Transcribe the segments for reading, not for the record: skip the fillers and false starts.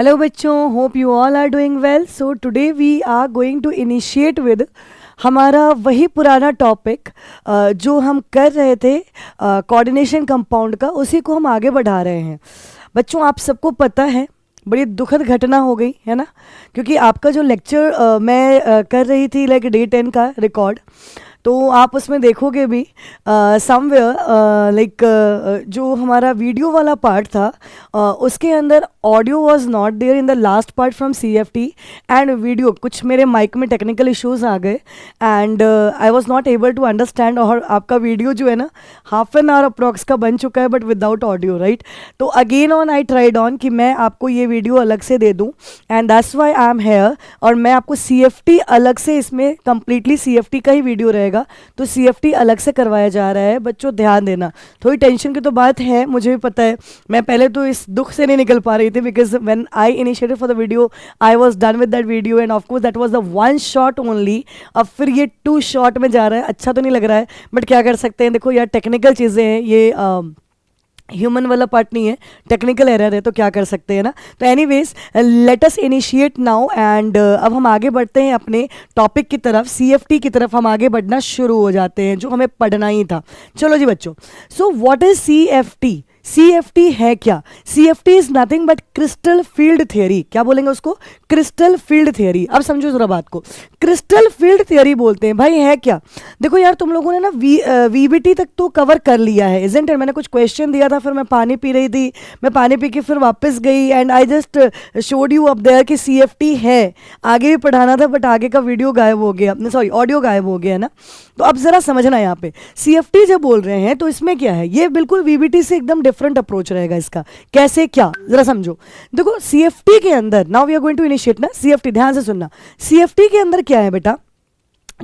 Hello बच्चों, hope you all are doing well. So today we are going to initiate with हमारा वही पुराना topic जो हम कर रहे थे कोऑर्डिनेशन कंपाउंड का, उसी को हम आगे बढ़ा रहे हैं. बच्चों आप सबको पता है बड़ी दुखद घटना हो गई है ना, क्योंकि आपका जो लेक्चर मैं कर रही थी लाइक डे 10 का रिकॉर्ड, तो आप उसमें देखोगे भी समवेयर लाइक जो हमारा वीडियो वाला पार्ट था उसके अंदर audio was not there in the last part from CFT and video. कुछ मेरे माइक में टेक्निकल इश्यूज आ गए and I was not able to understand. और आपका वीडियो जो है ना हाफ एन आवर अप्रॉक्स का बन चुका है बट विदाउट ऑडियो, राइट. तो again on I tried on कि मैं आपको ये वीडियो अलग से दे दूँ and that's why I am here. और मैं आपको CFT अलग से, इसमें कम्प्लीटली CFT का ही वीडियो रहेगा, तो CFT अलग से करवाया जा रहा है. बच्चों ध्यान देना, थोड़ी टेंशन की तो बात है, मुझे भी पता है. मैं पहले तो इस दुख से नहीं निकल पा रही थी because when I initiated for the video I was done with that video end of course that was the one shot only. अब फिर ये 2 शॉट में जा रहा है, अच्छा तो नहीं लग रहा है बट क्या कर सकते हैं. देखो यार टेक्निकल चीज़ें हैं, ये ह्यूमन वाला पार्ट नहीं है, टेक्निकल एरर है, तो क्या कर सकते हैं ना. तो anyways let us initiate now and अब हम आगे बढ़ते हैं अपने टॉपिक की तरफ. CFT की तरफ हम आगे बढ़ना शुरू हो जाते हैं जो हमें पढ़ना ही था. चलो जी बच्चों, so what is CFT? CFT है क्या? CFT is nothing but crystal field theory. क्या बोलेंगे उसको? Crystal field theory. अब समझो जरा बात को, क्रिस्टल फील्ड थियरी बोलते हैं. भाई है क्या? देखो यार तुम लोगों ने ना VBT तक तो कवर कर लिया है, इजंट इट? मैंने कुछ क्वेश्चन दिया था, फिर मैं पानी पी रही थी, मैं पानी पी के फिर वापस गई and I just showed you up there कि CFT है. आगे भी पढ़ाना था बट आगे का वीडियो गायब हो गया, सॉरी ऑडियो गायब हो गया ना. तो अब जरा समझना, यहाँ पे CFT जब बोल रहे हैं तो इसमें क्या है, ये बिल्कुल VBT से एकदम डिफरेंट अप्रोच रहेगा इसका. कैसे क्या जरा समझो. देखो CFT के अंदर, now we are going to initiate ना CFT, ध्यान से सुनना. CFT के अंदर क्या है बेटा,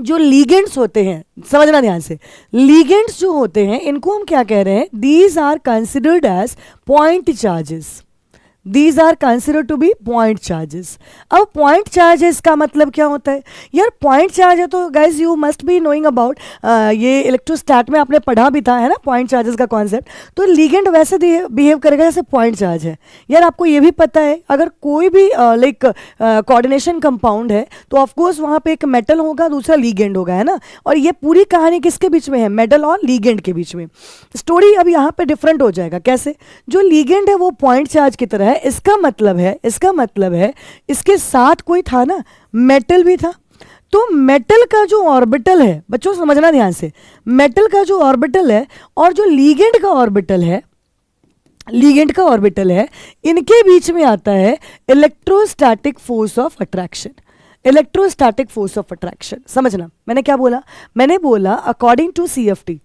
जो लीगेंड्स होते हैं, समझना ध्यान से, लीगेंड्स जो होते हैं इनको हम क्या कह रहे हैं, these are considered as point charges. These are considered to be point charges. अब point charges का मतलब क्या होता है यार? point charge है तो guys you must be knowing about ये इलेक्ट्रोस्टैट में आपने पढ़ा भी था है ना, point charges का कॉन्सेप्ट. तो ligand वैसे बिहेव करेगा जैसे point charge है. यार आपको ये भी पता है अगर कोई भी लाइक कोऑर्डिनेशन कंपाउंड है तो ऑफकोर्स वहाँ पे एक मेटल होगा, दूसरा ligand होगा, है ना. और ये पूरी कहानी किसके बीच में है? मेटल और ligand के बीच में. स्टोरी अब यहाँ पे डिफरेंट हो जाएगा. कैसे? जो ligand है वो point charge की तरह है. इसका मतलब है इसके साथ कोई था ना, मेटल भी था. तो मेटल का जो ऑर्बिटल है, बच्चों समझना ध्यान से, मेटल का जो ऑर्बिटल है और जो लीगेंड का ऑर्बिटल है, इनके बीच में आता है electrostatic force of attraction. Electrostatic force of attraction समझना. मैंने क्या बोला? मैंने बोला according to CFT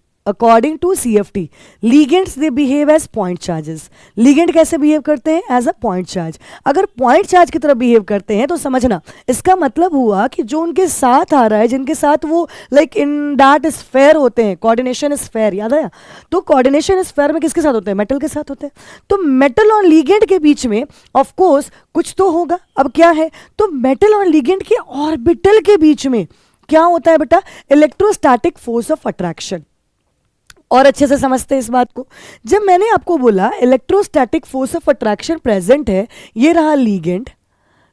ligands they behave as point charges. ligand कैसे बिहेव करते हैं? As a point charge. अगर पॉइंट चार्ज की तरह बिहेव करते हैं तो समझना इसका मतलब हुआ कि जो उनके साथ आ रहा है, जिनके साथ वो लाइक इन दैट स्फेयर होते हैं, कोऑर्डिनेशन स्फेयर, याद आया? तो कोऑर्डिनेशन स्फेयर में किसके साथ होते हैं? मेटल के साथ होते हैं. तो मेटल और ligand के बीच में ऑफ कोर्स कुछ तो होगा. अब क्या है? तो मेटल और ligand के ऑर्बिटल के बीच में क्या होता है बेटा? Electrostatic force of attraction. और अच्छे से समझते हैं इस बात को. जब मैंने आपको बोला electrostatic force of attraction present है, ये रहा लीगेंड,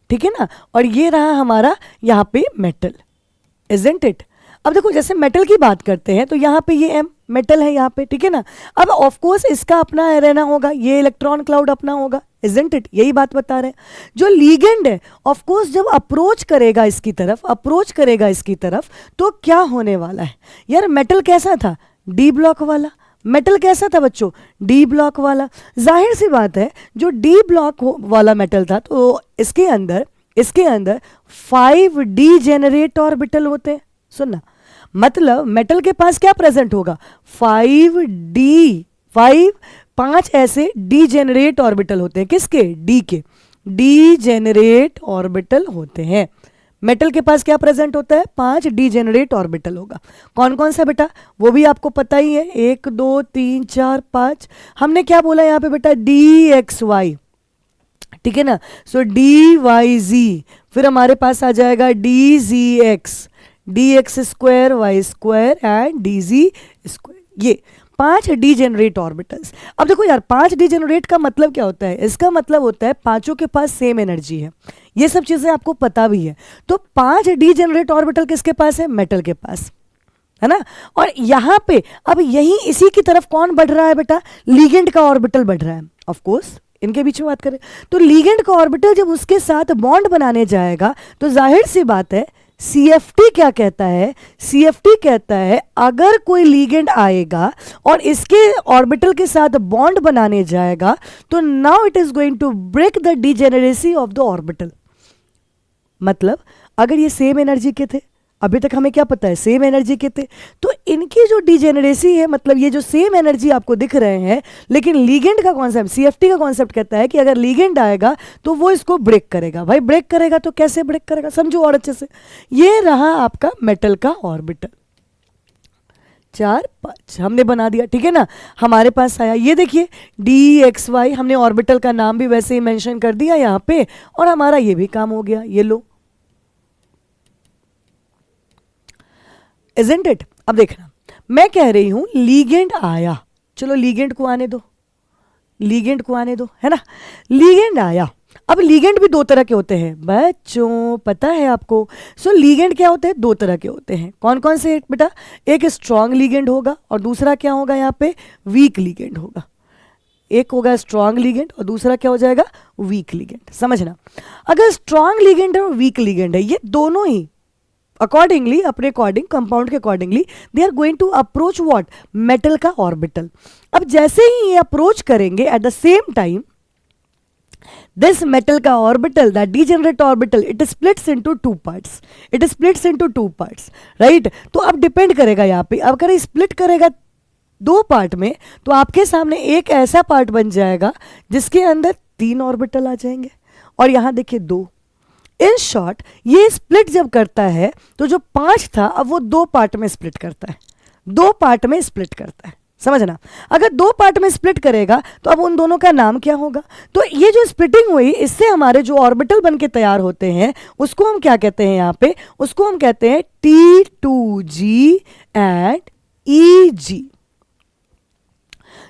ठीक है ना, और ये रहा हमारा यहाँ पे मेटल, इजंट इट? अब देखो जैसे मेटल की बात करते हैं तो यहाँ पे ये M मेटल है यहाँ पे, ठीक है ना. अब ऑफ कोर्स इसका अपना रहना होगा, ये इलेक्ट्रॉन क्लाउड अपना होगा, इजंट इट? यही बात बता रहे हैं. जो लीगेंड है ऑफ कोर्स जब अप्रोच करेगा इसकी तरफ तो क्या होने वाला है यार? मेटल कैसा था? D ब्लॉक वाला. मेटल कैसा था बच्चों? D ब्लॉक वाला. जाहिर सी बात है जो D ब्लॉक वाला मेटल था तो इसके अंदर 5 डीजेनरेट ऑर्बिटल होते हैं. सुनना, मतलब मेटल के पास क्या प्रेजेंट होगा? 5 ऐसे डीजेनरेट ऑर्बिटल होते हैं. किसके? D के. डीजेनरेट ऑर्बिटल होते हैं. मेटल के पास क्या प्रेजेंट होता है? 5 डीजेनरेट ऑर्बिटल होगा. कौन कौन सा बेटा? वो भी आपको पता ही है, 1 2 3 4 5. हमने क्या बोला यहाँ पे बेटा? DXY, ठीक है ना. सो DYZ, फिर हमारे पास आ जाएगा DZX, DX square, Y square and DZ square. ये 5 डीजेनरेट ऑर्बिटल्स। अब देखो यार 5 डीजेनरेट का मतलब क्या होता है, इसका मतलब होता है पांचों के पास सेम एनर्जी है, ये सब चीजें आपको पता भी है। तो 5 डीजेनरेट ऑर्बिटल किसके पास है, मेटल के पास, है ना। और यहां पे अब यही इसी की तरफ कौन बढ़ रहा है बेटा, लिगेंड का ऑर्बिटल बढ़ रहा है। ऑफ कोर्स इनके बीच में बात करें तो लिगेंड का ऑर्बिटल जब उसके साथ बॉन्ड बनाने जाएगा तो जाहिर सी बात है CFT क्या कहता है, CFT कहता है अगर कोई लिगेंड आएगा और इसके ऑर्बिटल के साथ बॉन्ड बनाने जाएगा तो now it is going to break the degeneracy of the orbital. मतलब अगर ये सेम एनर्जी के थे, अभी तक हमें क्या पता है सेम एनर्जी के थे, तो इनकी जो डिजेनरेसी है, मतलब ये जो सेम एनर्जी आपको दिख रहे हैं, लेकिन लीगेंड का कॉन्सेप्ट, CFT का कॉन्सेप्ट कहता है कि अगर लीगेंड आएगा तो वो इसको ब्रेक करेगा। भाई ब्रेक करेगा तो कैसे ब्रेक करेगा, समझो और अच्छे से। ये रहा आपका मेटल का ऑर्बिटल, 4 5 हमने बना दिया, ठीक है ना। हमारे पास आया ये देखिए DXY, हमने ऑर्बिटल का नाम भी वैसे ही मेंशन कर दिया यहाँ पे, और हमारा ये भी काम हो गया। ये लो, Isn't it? अब देखना, मैं कह रही हूं लीगेंड आया, चलो लीगेंड को आने दो, लीगेंड को आने दो, है ना। लीगेंड आया, अब लीगेंड भी 2 तरह के होते हैं बच्चों, पता है आपको। सो लीगेंड क्या होते हैं, 2 तरह के होते हैं। कौन कौन से बेटा, एक स्ट्रॉन्ग लीगेंड होगा और दूसरा क्या होगा यहाँ पे, वीक लीगेंड होगा। एक होगा स्ट्रॉन्ग लीगेंड और दूसरा क्या हो जाएगा, वीक लीगेंड। समझना, अगर स्ट्रॉन्ग लीगेंड है और वीक लीगेंड है, ये दोनों ही अकॉर्डिंगली, अपने अकॉर्डिंग, कंपाउंड के accordingly they are going to approach what, metal का ऑर्बिटल। अब जैसे ही ये अप्रोच करेंगे at the same time this metal का orbital, that degenerate orbital, it splits into 2 parts, it splits into 2 parts, right। तो अब डिपेंड करेगा यहाँ पे, अब अगर स्प्लिट करेगा 2 पार्ट में तो आपके सामने एक ऐसा पार्ट बन जाएगा जिसके अंदर 3 ऑर्बिटल आ जाएंगे, और यहाँ देखिए 2। इन शॉर्ट ये स्प्लिट जब करता है तो जो 5 था अब वो 2 पार्ट में स्प्लिट करता है, 2 पार्ट में स्प्लिट करता है। समझना, अगर 2 पार्ट में स्प्लिट करेगा तो अब उन दोनों का नाम क्या होगा। तो ये जो स्प्लिटिंग हुई, इससे हमारे जो ऑर्बिटल बन के तैयार होते हैं उसको हम क्या कहते हैं, यहाँ पे उसको हम कहते हैं T2G एंड EG।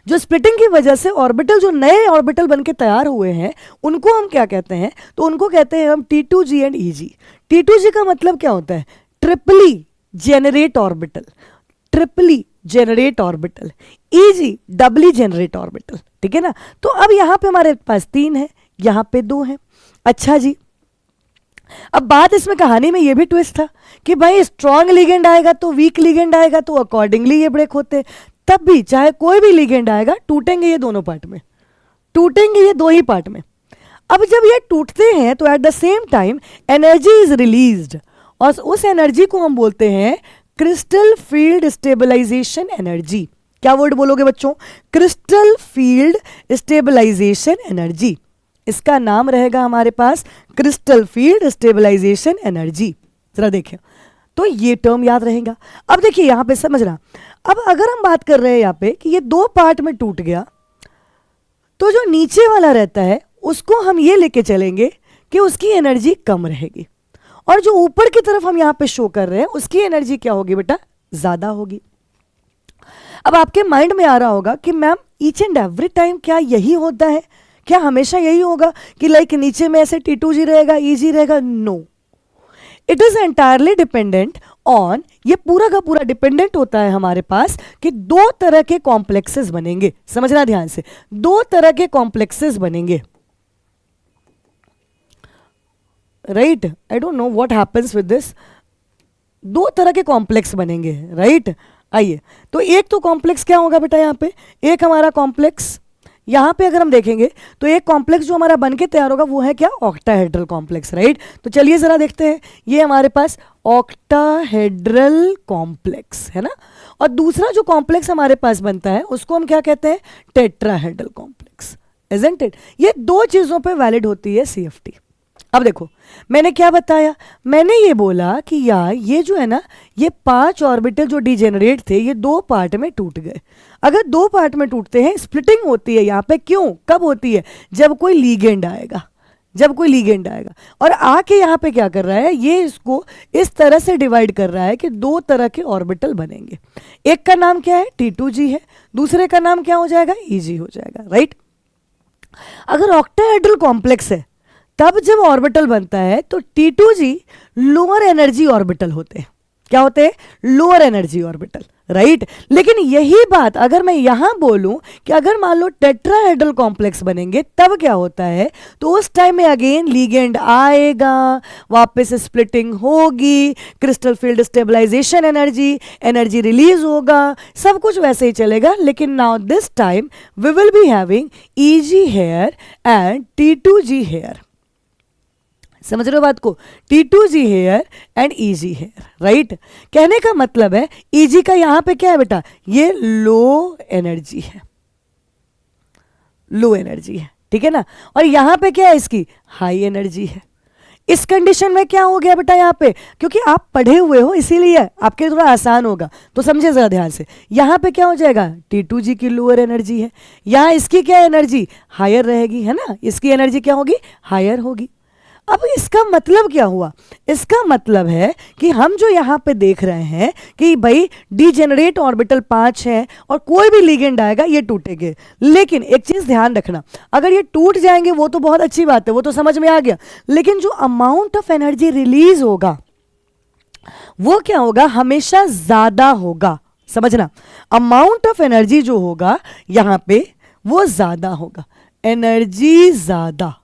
जो स्प्लिटिंग की वजह से ऑर्बिटल, जो नए ऑर्बिटल बन के तैयार हुए हैं, उनको हम क्या कहते हैं, तो उनको कहते हैं हम T2G एंड EG। T2G का मतलब क्या होता है, triply degenerate orbital, triply degenerate orbital. EG doubly degenerate orbital, ठीक है ना। तो अब यहां पे हमारे पास 3 है, यहां पे 2 है। अच्छा जी, अब बात इसमें कहानी में ये भी ट्विस्ट था कि भाई स्ट्रॉन्ग लिगेंड आएगा तो वीक लिगेंड आएगा, तो अकॉर्डिंगली ये ब्रेक होते। तब भी चाहे कोई भी लिगेंड आएगा, टूटेंगे ये दोनों पार्ट में, टूटेंगे ये 2 ही पार्ट में। अब जब ये टूटते हैं तो eight the same time energy is released, और उस एनर्जी को हम बोलते हैं क्रिस्टल फील्ड स्टेबलाइजेशन एनर्जी। क्या वर्ड बोलोगे बच्चों, क्रिस्टल फील्ड स्टेबलाइजेशन एनर्जी। इसका नाम रहेगा हमारे पास क्रिस्टल फील्ड स्टेबलाइजेशन एनर्जी। जरा देखें तो ये टर्म याद रहेगा। अब देखिए यहां पे समझना, अब अगर हम बात कर रहे हैं यहां पे कि ये 2 पार्ट में टूट गया, तो जो नीचे वाला रहता है उसको हम ये लेके चलेंगे कि उसकी एनर्जी कम रहेगी, और जो ऊपर की तरफ हम यहां पे शो कर रहे हैं उसकी एनर्जी क्या होगी बेटा, ज्यादा होगी। अब आपके माइंड में आ रहा होगा कि ma'am each and every time क्या यही होता है, क्या हमेशा यही होगा कि लाइक नीचे में ऐसे T2G रहेगा, EG रहेगा? No, it is entirely dependent on, ये पूरा का पूरा डिपेंडेंट होता है हमारे पास कि 2 तरह के कॉम्प्लेक्सेस बनेंगे। समझना ध्यान से, 2 तरह के कॉम्प्लेक्सेस बनेंगे, right. I don't know what happens with this, 2 तरह के कॉम्प्लेक्स बनेंगे, राइट। आइए, तो एक तो कॉम्प्लेक्स क्या होगा बेटा, यहाँ पे एक हमारा कॉम्प्लेक्स, यहाँ पे अगर हम देखेंगे तो एक कॉम्प्लेक्स जो हमारा बन के तैयार होगा वो है क्या, ऑक्टाहेड्रल कॉम्प्लेक्स, राइट। तो चलिए जरा देखते हैं, ये हमारे पास ऑक्टाहेड्रल कॉम्प्लेक्स है ना, और दूसरा जो कॉम्प्लेक्स हमारे पास बनता है उसको हम क्या कहते हैं, टेट्राहेड्रल कॉम्प्लेक्स, इजंट इट। ये 2 चीजों पे वैलिड होती है CFT। अब देखो मैंने क्या बताया, मैंने ये बोला कि यार ये जो है ना, ये 5 ऑर्बिटल जो डिजेनरेट थे ये 2 पार्ट में टूट गए। अगर 2 पार्ट में टूटते हैं, स्प्लिटिंग होती है यहाँ पे, क्यों, कब होती है, जब कोई लीगेंड आएगा, जब कोई लीगेंड आएगा, और आके यहाँ पे क्या कर रहा है, ये इसको इस तरह से डिवाइड कर रहा है कि दो तरह के ऑर्बिटल बनेंगे। एक का नाम क्या है, T2G है, दूसरे का नाम क्या हो जाएगा, EG हो जाएगा, राइट। अगर ऑक्टाहेड्रल कॉम्प्लेक्स है तब जब ऑर्बिटल बनता है तो T2G लोअर एनर्जी ऑर्बिटल होते हैं। क्या होते हैं, लोअर एनर्जी ऑर्बिटल, राइट। लेकिन यही बात अगर मैं यहां बोलूं कि अगर मान लो टेट्राहेड्रल कॉम्प्लेक्स बनेंगे तब क्या होता है, तो उस टाइम में अगेन लीगेंड आएगा, वापस स्प्लिटिंग होगी, crystal field stabilisation energy release होगा, सब कुछ वैसे ही चलेगा। लेकिन now this time we will be having EG here and T2G here. समझ रहे हो बात को, T2G here and EG here, right. कहने का मतलब है EG का यहां पे क्या है बेटा, ये लो एनर्जी है, लो एनर्जी है, ठीक है ना। और यहां पे क्या है, इसकी हाई एनर्जी है। इस कंडीशन में क्या हो गया बेटा यहाँ पे, क्योंकि आप पढ़े हुए हो इसीलिए आपके लिए थोड़ा आसान होगा, तो समझे जरा ध्यान से। यहां पे क्या हो जाएगा, T2G की लोअर एनर्जी है, यहां इसकी क्या एनर्जी, हायर रहेगी, है ना, इसकी एनर्जी क्या होगी, हायर होगी। अब इसका मतलब क्या हुआ, इसका मतलब है कि हम जो यहां पे देख रहे हैं कि भाई डीजेनरेट ऑर्बिटल 5 है और कोई भी लिगेंड आएगा ये टूटेंगे। लेकिन एक चीज ध्यान रखना, अगर ये टूट जाएंगे वो तो बहुत अच्छी बात है, वो तो समझ में आ गया, लेकिन जो अमाउंट ऑफ एनर्जी रिलीज होगा वो क्या होगा, हमेशा ज्यादा होगा। समझना, अमाउंट ऑफ एनर्जी जो होगा यहां पे वो ज्यादा होगा, एनर्जी ज्यादा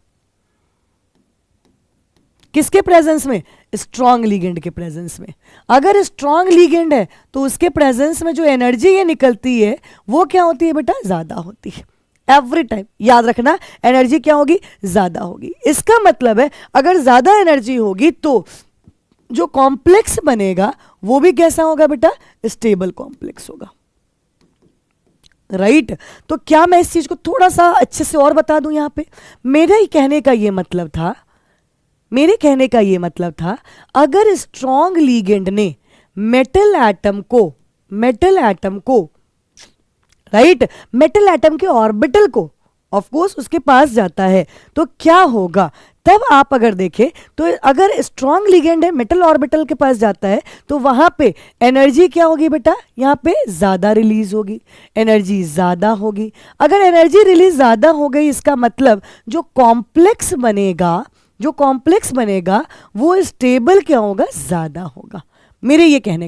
किसके प्रेजेंस में, स्ट्रॉन्ग लीगेंड के प्रेजेंस में। अगर स्ट्रॉन्ग लीगेंड है तो उसके प्रेजेंस में जो एनर्जी ये निकलती है वो क्या होती है बेटा, ज्यादा होती है। एवरी टाइम याद रखना, एनर्जी क्या होगी, ज्यादा होगी। इसका मतलब है अगर ज्यादा एनर्जी होगी तो जो कॉम्प्लेक्स बनेगा वो भी कैसा होगा बेटा, स्टेबल कॉम्प्लेक्स होगा, राइट। तो क्या मैं इस चीज को थोड़ा सा अच्छे से और बता दूं, यहां पे मेरे कहने का ये मतलब था अगर स्ट्रॉन्ग लीगेंड ने मेटल एटम को राइट, मेटल एटम के ऑर्बिटल को ऑफ कोर्स उसके पास जाता है तो क्या होगा, तब आप अगर देखें तो अगर स्ट्रॉन्ग लिगेंड है मेटल ऑर्बिटल के पास जाता है तो वहां पे एनर्जी क्या होगी बेटा, यहां पे ज्यादा रिलीज होगी, एनर्जी ज्यादा होगी। अगर एनर्जी रिलीज ज्यादा हो गई इसका मतलब जो कॉम्प्लेक्स बनेगा वो स्टेबल क्या होगा, ज्यादा होगा। मेरे कहने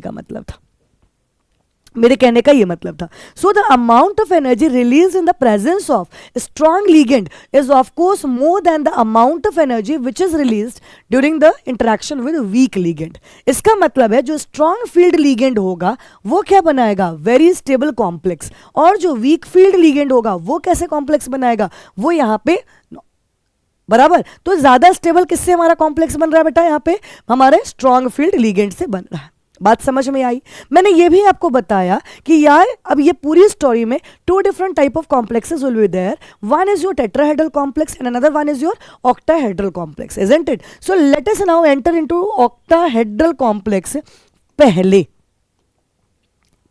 का ये मतलब था। So the amount of energy release in the presence of strong ligand is of course more than the amount of energy which is release during the interaction with weak ligand. इसका मतलब है जो स्ट्रॉन्ग फील्ड लीगेंड होगा वो क्या बनाएगा, very stable complex, और जो वीक फील्ड लीगेंड होगा वो कैसे कॉम्प्लेक्स बनाएगा, वो यहां पे बराबर। तो ज्यादा स्टेबल किससे हमारा कॉम्प्लेक्स बन रहा है बेटा, यहां पे हमारे स्ट्रॉन्ग फील्ड लीगेंड से बन रहा है। बात समझ में आई। मैंने ये भी आपको बताया कि यार अब ये पूरी स्टोरी में 2 different type of complexes will be there, one is your tetrahedral complex and another one is your octahedral complex, isn't it. So let us now enter into octahedral complex. पहले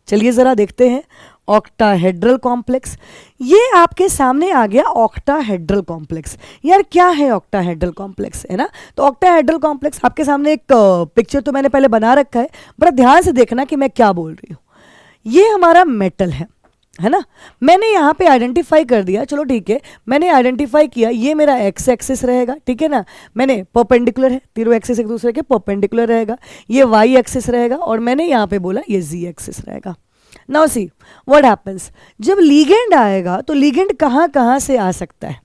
चलिए जरा देखते हैं ऑक्टाहेड्रल कॉम्प्लेक्स। ये आपके सामने आ गया octahedral complex. यार क्या है ऑक्टाहेड्रल कॉम्प्लेक्स, है ना। तो ऑक्टाहेड्रल कॉम्प्लेक्स आपके सामने एक पिक्चर तो मैंने पहले बना रखा है, बड़ा ध्यान से देखना कि मैं क्या बोल रही हूं। ये हमारा मेटल है ना, मैंने यहां पे आइडेंटिफाई कर दिया, चलो ठीक है, मैंने आइडेंटिफाई किया ये मेरा एक्स एक्सिस रहेगा, ठीक है ना, मैंने परपेंडिकुलर है, तीनों एक्सिस एक दूसरे के परपेंडिकुलर रहेगा, ये वाई एक्सिस रहेगा, और मैंने यहां पे बोला ये जी एक्सिस रहेगा। नाउ सी व्हाट हैपेंस, जब लीगेंड आएगा तो लीगेंड कहां कहां से आ सकता है।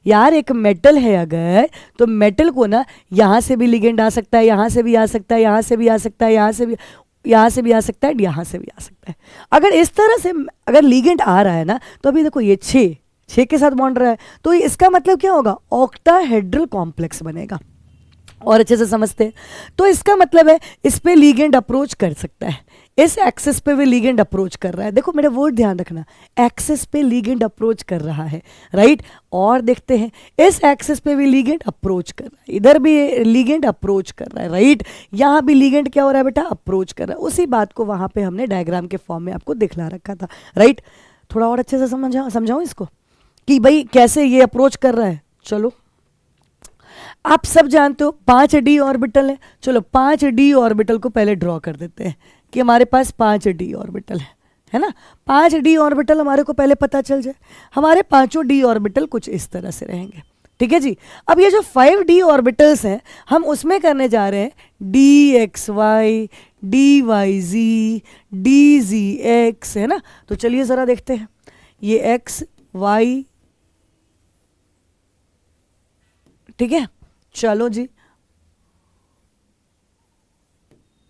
यार एक मेटल है अगर, तो मेटल को ना यहां से भी लीगेंड आ सकता है, यहां से भी आ सकता है, यहां से भी आ सकता है, यहां से भी आ सकता है, यहां से भी आ सकता है। अगर इस तरह से अगर लीगेंड आ रहा है ना, तो अभी देखो ये 6 के साथ बॉन्ड रहा है, तो इसका मतलब क्या होगा, ऑक्टाहेड्रल कॉम्प्लेक्स बनेगा। और अच्छे से समझते हैं, तो इसका मतलब है इस पे लीगेंड अप्रोच कर सकता है, इस एक्सिस पे भी लीगेंड अप्रोच कर रहा है। देखो मेरा वर्ड ध्यान रखना, एक्सिस पे लीगेंड अप्रोच कर रहा है, राइट। और देखते हैं इस एक्सिस पे भी लीगेंड अप्रोच कर रहा है, इधर भी लीगेंड अप्रोच कर रहा है, राइट। यहाँ भी लीगेंड क्या हो रहा है बेटा, अप्रोच कर रहा है। उसी बात को वहां पे हमने डायग्राम के फॉर्म में आपको दिखला रखा था, राइट। थोड़ा और अच्छे से समझाऊं इसको कि भाई कैसे ये अप्रोच कर रहा है। चलो आप सब जानते हो 5 डी ऑर्बिटल है। चलो 5 डी ऑर्बिटल को पहले ड्रॉ कर देते हैं कि हमारे पास 5 डी ऑर्बिटल है ना। 5 डी ऑर्बिटल हमारे को पहले पता चल जाए। हमारे पांचों डी ऑर्बिटल कुछ इस तरह से रहेंगे, ठीक है जी। अब ये जो 5 डी ऑर्बिटल्स हैं हम उसमें करने जा रहे हैं D X Y, D Y Z, D Z X, है ना। तो चलिए ज़रा देखते हैं ये एक्स वाई, ठीक है। चलो जी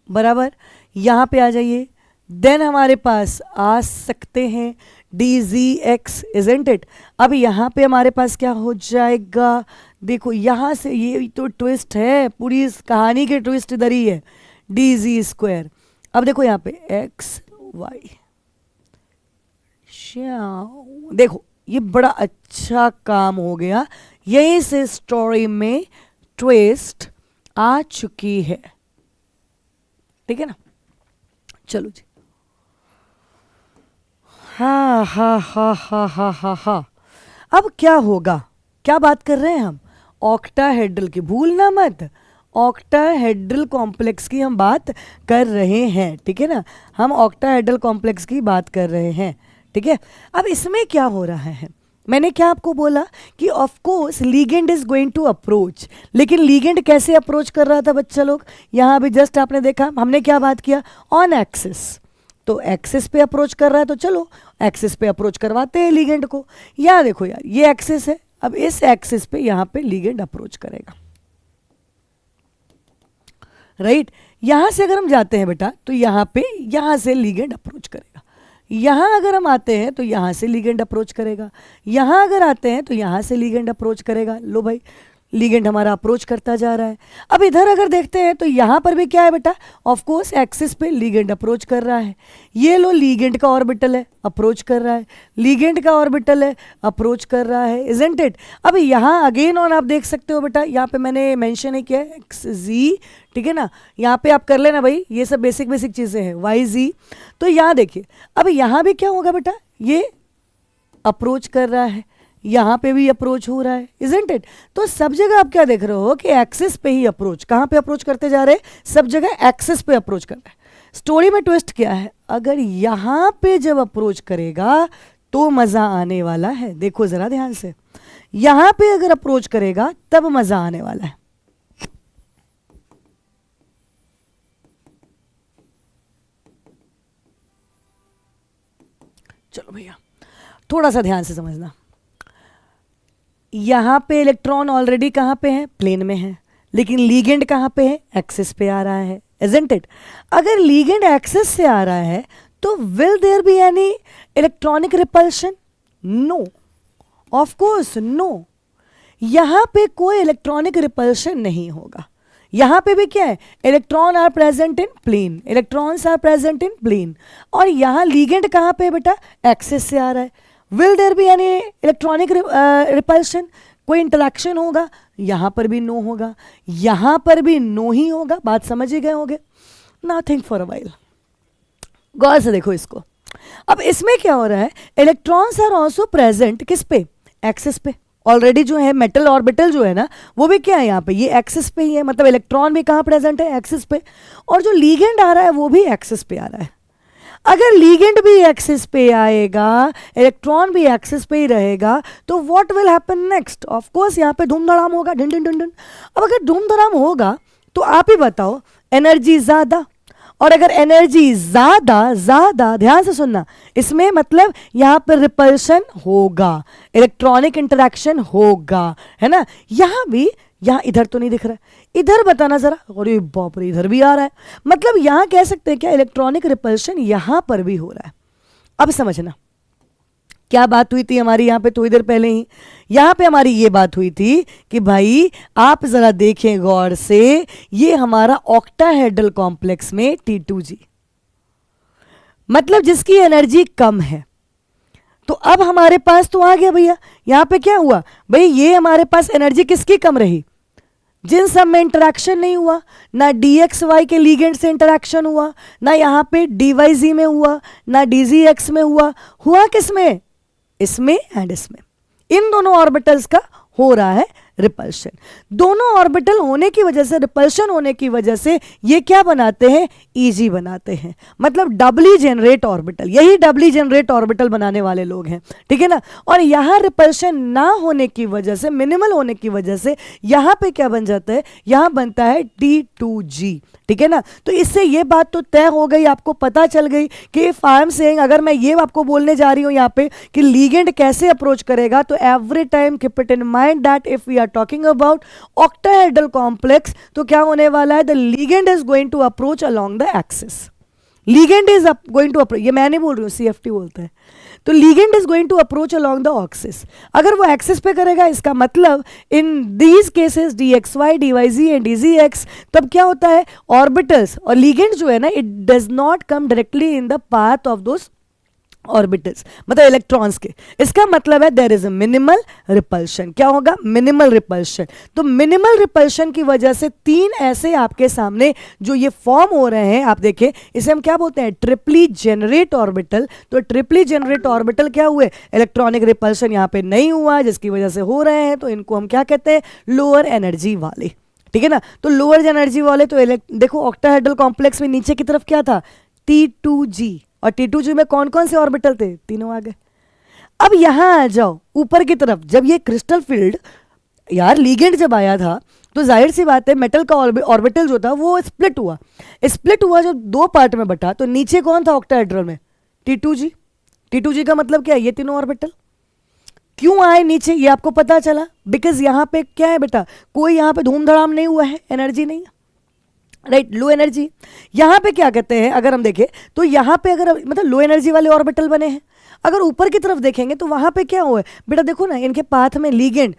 बराबर, यहां पे आ जाइए। देन हमारे पास आ सकते हैं D Z x, isn't it. अब यहाँ पे हमारे पास क्या हो जाएगा, देखो यहाँ से ये तो ट्विस्ट है, पूरी इस कहानी के ट्विस्ट इधर ही है, डी जी स्क्वायर। अब देखो यहाँ पे एक्स वाई, देखो ये बड़ा अच्छा काम हो गया, यहीं से स्टोरी में ट्विस्ट आ चुकी है, ठीक है ना। चलो जी, हा हा हा हा हा हा हा। अब क्या होगा, क्या बात कर रहे हैं हम, ऑक्टाहेड्रल की, भूलना मत, ऑक्टाहेड्रल कॉम्प्लेक्स की हम बात कर रहे हैं, ठीक है ना। हम ऑक्टाहेड्रल कॉम्प्लेक्स की बात कर रहे हैं, ठीक है। अब इसमें क्या हो रहा है, मैंने क्या आपको बोला कि of course ligand is going to approach, लेकिन लीगेंड कैसे अप्रोच कर रहा था बच्चा लोग, यहाँ भी जस्ट आपने देखा, हमने क्या बात किया, ऑन एक्सिस। तो एक्सिस पे अप्रोच कर रहा है तो चलो एक्सिस पे अप्रोच करवाते हैं लीगेंड को। या देखो यार ये एक्सिस है, अब इस एक्सिस पे यहाँ पे लीगेंड अप्रोच करेगा, राइट। यहां से अगर हम जाते हैं बेटा तो यहाँ पे यहाँ से लीगेंड अप्रोच करेगा, यहाँ अगर हम आते हैं तो यहाँ से लीगेंड अप्रोच करेगा, यहाँ अगर आते हैं तो यहाँ से लीगेंड अप्रोच करेगा। लो भाई लीगेंड हमारा अप्रोच करता जा रहा है। अब इधर अगर देखते हैं तो यहाँ पर भी क्या है बेटा, ऑफ कोर्स एक्सिस पे लीगेंड अप्रोच कर रहा है। ये लो लीगेंड का ऑर्बिटल है, अप्रोच कर रहा है, लीगेंड का ऑर्बिटल है, अप्रोच कर रहा है, इजंट इट। अब यहाँ अगेन ऑन आप देख सकते हो बेटा, यहाँ पे मैंने मेंशन है किया है एक्स जी, ठीक है ना। यहाँ पे आप कर लेना भाई, ये सब बेसिक बेसिक चीज़ें हैं, वाई जी। तो यहाँ देखिए अब यहाँ भी क्या होगा बेटा, ये अप्रोच कर रहा है, यहाँ पे भी अप्रोच हो रहा है, इजंट इट। तो सब जगह आप क्या देख रहे हो कि एक्सिस पे ही अप्रोच, कहाँ पे अप्रोच करते जा रहे हैं, सब जगह एक्सिस पे अप्रोच कर रहा है। स्टोरी में ट्विस्ट क्या है, अगर यहाँ पे जब अप्रोच करेगा तो मज़ा आने वाला है। देखो ज़रा ध्यान से, यहाँ पे अगर अप्रोच करेगा तब मज़ा आने वाला है। चलो भैया थोड़ा सा ध्यान से समझना, यहाँ पे इलेक्ट्रॉन ऑलरेडी कहाँ पे है, प्लेन में है, लेकिन लीगेंड कहाँ पे है, एक्सिस पे आ रहा है, इजंट इट। अगर लीगेंड एक्सिस से आ रहा है तो will there be any electronic repulsion, no, of course no. यहाँ पे कोई इलेक्ट्रॉनिक रिपल्शन नहीं होगा। यहाँ पे भी क्या है, electron are present in plane, electrons are present in plane, और यहाँ लीगेंड कहाँ पे बेटा, एक्सिस से आ रहा है। Will there be any electronic repulsion, कोई इंटरेक्शन होगा, यहाँ पर भी नो होगा, यहाँ पर भी नो ही होगा। बात समझ ही गए होंगे। Now think for a while, गौर से देखो इसको। अब इसमें क्या हो रहा है, इलेक्ट्रॉन्स आर ऑल्सो प्रेजेंट किस पे, एक्सिस पे। ऑलरेडी जो है मेटल ऑर्बिटल जो है ना वो भी क्या है, यहाँ पे ये एक्सिस पे ही है, मतलब इलेक्ट्रॉन भी कहाँ प्रेजेंट है, एक्सिस पे, और जो लीगेंड आ रहा है वो भी एक्सिस पे आ रहा है। अगर लीगेंड भी एक्सिस पे आएगा, इलेक्ट्रॉन भी एक्सिस पे ही रहेगा, तो what will happen next, of course यहाँ पे धूम धड़ाम होगा, ढिन ढिन ढिन ढिन। अब अगर धूम धड़ाम होगा तो आप ही बताओ, एनर्जी ज्यादा, और अगर एनर्जी ज्यादा ज्यादा, ध्यान से सुनना, इसमें मतलब यहाँ पर रिपल्शन होगा, इलेक्ट्रॉनिक इंटरेक्शन होगा, है ना। यहाँ भी, यहाँ इधर तो नहीं दिख रहा है, इधर बताना जरा, अरे बाप रे इधर भी आ रहा है, मतलब यहाँ कह सकते हैं क्या, इलेक्ट्रॉनिक रिपल्शन यहाँ पर भी हो रहा है। अब समझना क्या बात हुई थी हमारी यहाँ पे थोड़ी देर पहले ही, यहाँ पे हमारी ये बात हुई थी कि भाई आप जरा देखें गौर से, ये हमारा ऑक्टाहेड्रल कॉम्प्लेक्स में T2G, मतलब जिसकी एनर्जी कम है। तो अब हमारे पास तो आ गया भैया, यहाँ पे क्या हुआ भाई, ये हमारे पास एनर्जी किसकी कम रही, जिन सब में इंटरेक्शन नहीं हुआ, ना DXY के लीगेंड से इंटरेक्शन हुआ, ना यहाँ पे DYZ में हुआ, ना DZX में हुआ, हुआ किस में, इसमें एंड इसमें, इन दोनों ऑर्बिटल्स का हो रहा है रिपल्शन। दोनों ऑर्बिटल होने की वजह से, रिपल्शन होने की वजह से ये क्या बनाते हैं, ईजी बनाते हैं, मतलब डबली जनरेट ऑर्बिटल, यही डबली जनरेट ऑर्बिटल बनाने वाले लोग हैं, ठीक है ना। और यहां रिपल्शन ना होने की वजह से, मिनिमल होने की वजह से यहां पे क्या बन जाता है, यहां बनता है T2G, ठीक है ना। तो इससे ये बात तो तय हो गई, आपको पता चल गई कि इफ आई एम सेइंग, अगर मैं ये आपको बोलने जा रही हूं यहां पे कि लीगेंड कैसे अप्रोच करेगा, तो every time keep it in mind that if we are talking about octahedral complex, तो क्या होने वाला है, the ligand is going to approach along the axis. Ligand is going to approach, ये मैं नहीं बोल रही हूँ, CFT बोलता है। तो ligand is going to approach along the axis. अगर वो एक्सिस पे करेगा, इसका मतलब in these cases DXY, DYZ and DZX, तब क्या होता है, ऑर्बिटल्स और लीगेंड जो है ना, it does not come directly in the path of those orbitals, मतलब इलेक्ट्रॉन्स के। इसका मतलब है there is a minimal repulsion. क्या होगा, मिनिमल रिपल्शन। तो मिनिमल रिपल्शन की वजह से तीन ऐसे आपके सामने जो ये फॉर्म हो रहे हैं, आप देखिए इसे हम क्या बोलते हैं, ट्रिपली जेनरेट ऑर्बिटल। तो ट्रिपली जेनरेट ऑर्बिटल क्या हुए, इलेक्ट्रॉनिक रिपल्शन यहाँ पे नहीं हुआ, जिसकी वजह से हो रहे हैं, तो इनको हम क्या कहते हैं, लोअर एनर्जी वाले, ठीक है ना। तो लोअर एनर्जी वाले, तो देखो ऑक्टाहेड्रल कॉम्प्लेक्स में नीचे की तरफ क्या था, T2G, और T2G में कौन कौन से ऑर्बिटल थे, तीनों आ गए। अब यहां आ जाओ ऊपर की तरफ, जब ये क्रिस्टल फील्ड, यार लीगेंड जब आया था तो जाहिर सी बात है मेटल का ऑर्बिटल जो था वो स्प्लिट हुआ। स्प्लिट हुआ जब दो पार्ट में बटा, तो नीचे कौन था ऑक्टाहेड्रल में, T2G। T2G का मतलब क्या है, ये तीनों ऑर्बिटल क्यों आए नीचे, ये आपको पता चला, बिकॉज यहां पे क्या है बेटा, कोई यहां पे धूम धड़ाम नहीं हुआ है, एनर्जी नहीं, राइट, लो एनर्जी। यहां पे क्या कहते हैं, अगर हम देखें तो यहां पे अगर मतलब लो एनर्जी वाले ऑर्बिटल बने हैं। अगर ऊपर की तरफ देखेंगे तो वहां पे क्या हुआ है बेटा, देखो ना इनके पाथ में लीगेंड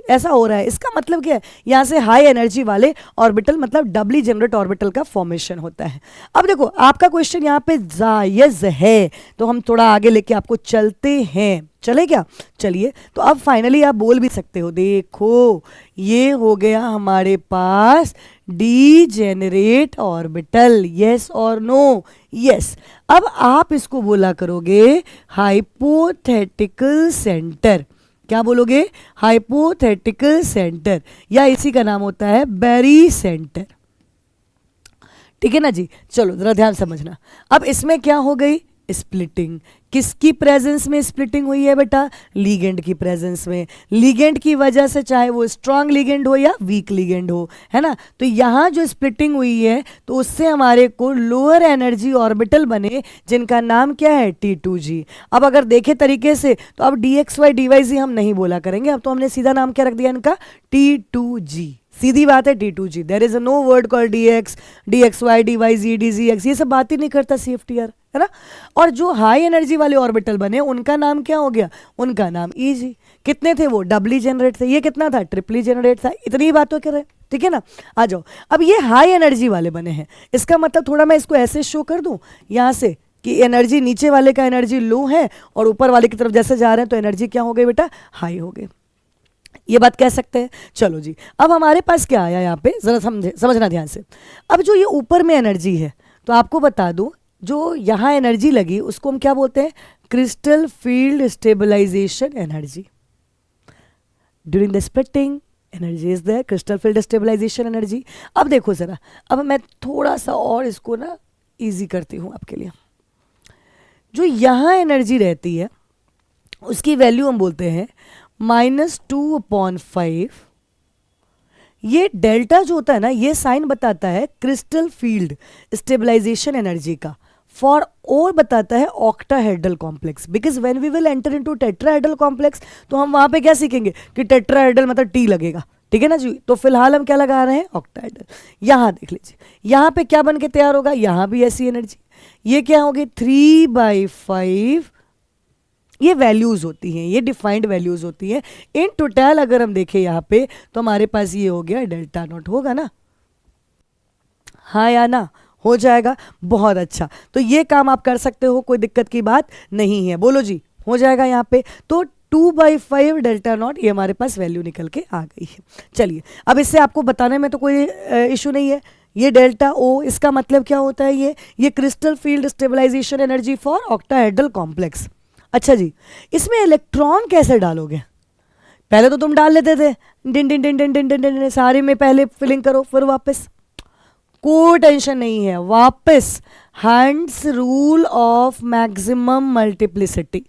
ऐसा हो रहा है। इसका मतलब क्या है, यहां से हाई एनर्जी वाले ऑर्बिटल, मतलब डबली जनरेट ऑर्बिटल का फॉर्मेशन होता है। अब देखो आपका क्वेश्चन यहाँ पे जायज है, तो हम थोड़ा आगे लेके आपको चलते हैं, चले क्या, चलिए। तो अब फाइनली आप बोल भी सकते हो, देखो ये हो गया हमारे पास डीजेनरेट ऑर्बिटल, यस और नो, यस। अब आप इसको बोला करोगे हाइपोथेटिकल सेंटर, क्या बोलोगे, हाइपोथेटिकल सेंटर, या इसी का नाम होता है बैरी सेंटर, ठीक है ना जी। चलो जरा ध्यान समझना। अब इसमें क्या हो गई, स्प्लिटिंग। किसकी प्रेजेंस में स्प्लिटिंग हुई है बेटा, लीगेंड की प्रेजेंस में। लीगेंड की वजह से, चाहे वो स्ट्रांग लीगेंड हो या वीक लीगेंड हो, है ना। तो यहां जो स्प्लिटिंग हुई है, तो उससे हमारे को लोअर एनर्जी ऑर्बिटल बने, जिनका नाम क्या है, T2G। अब अगर देखे तरीके से, तो अब DXY DYZ हम नहीं बोला करेंगे, अब तो हमने सीधा नाम क्या रख दिया इनका, T2G। सीधी बात है, T2G। There is no word called DX, DXY, DYZ, DZX, ये सब बात ही नहीं करता CFTR, है ना। और जो हाई एनर्जी वाले ऑर्बिटल बने, उनका नाम क्या हो गया, उनका नाम EG। कितने थे वो, डबली जनरेट थे। ये कितना था, ट्रिपली जनरेट था। इतनी ही बात तो कर रहे, ठीक है ना। आ जाओ, अब ये हाई एनर्जी वाले बने हैं, इसका मतलब थोड़ा मैं इसको ऐसे शो कर दूं यहां से कि एनर्जी नीचे वाले का एनर्जी लो है, और ऊपर वाले की तरफ जैसे जा रहे हैं तो एनर्जी क्या हो गई बेटा, हाई हो गई। ये बात कह सकते हैं। चलो जी, अब हमारे पास क्या आया यहाँ पे, जरा समझना ध्यान से। अब जो ये ऊपर में एनर्जी है, तो आपको बता दूं, जो यहाँ एनर्जी लगी उसको हम क्या बोलते हैं, crystal field stabilisation energy. During the splitting energy is the crystal field stabilisation energy. अब देखो जरा, अब मैं थोड़ा सा और इसको ना इजी करती हूँ आपके लिए। जो यहाँ एनर्जी रहती है उसकी वैल्यू हम बोलते हैं -2/5। ये डेल्टा जो होता है ना, ये साइन बताता है क्रिस्टल फील्ड स्टेबलाइजेशन एनर्जी का, फॉर और बताता है octahedral complex. Because when we will enter into tetrahedral complex, तो हम वहां पे क्या सीखेंगे कि टेट्राहेड्रल मतलब T लगेगा, ठीक है ना जी। तो फिलहाल हम क्या लगा रहे हैं, ऑक्टाहेड्रल। यहां देख लीजिए, यहां पे क्या बन के तैयार होगा, यहां भी ऐसी एनर्जी। ये क्या होगी, 3/5। ये वैल्यूज होती हैं, ये डिफाइंड वैल्यूज होती हैं। इन टोटल अगर हम देखें यहाँ पे, तो हमारे पास ये हो गया डेल्टा नॉट, होगा ना, हाँ या ना, हो जाएगा, बहुत अच्छा। तो ये काम आप कर सकते हो, कोई दिक्कत की बात नहीं है, बोलो जी, हो जाएगा यहाँ पे। तो 2/5 डेल्टा नॉट, ये हमारे पास वैल्यू निकल के आ गई है। चलिए, अब इससे आपको बताने में तो कोई इशू नहीं है। ये डेल्टा O, इसका मतलब क्या होता है, ये crystal field stabilisation energy for octahedral complex. अच्छा जी, इसमें इलेक्ट्रॉन कैसे डालोगे, पहले तो तुम डाल लेते थे डिन डिन डिन डिन डिन डिन डिन डिन, सारे में पहले फिलिंग करो फिर वापस, कोई टेंशन नहीं है, वापस hunts rule of maximum multiplicity,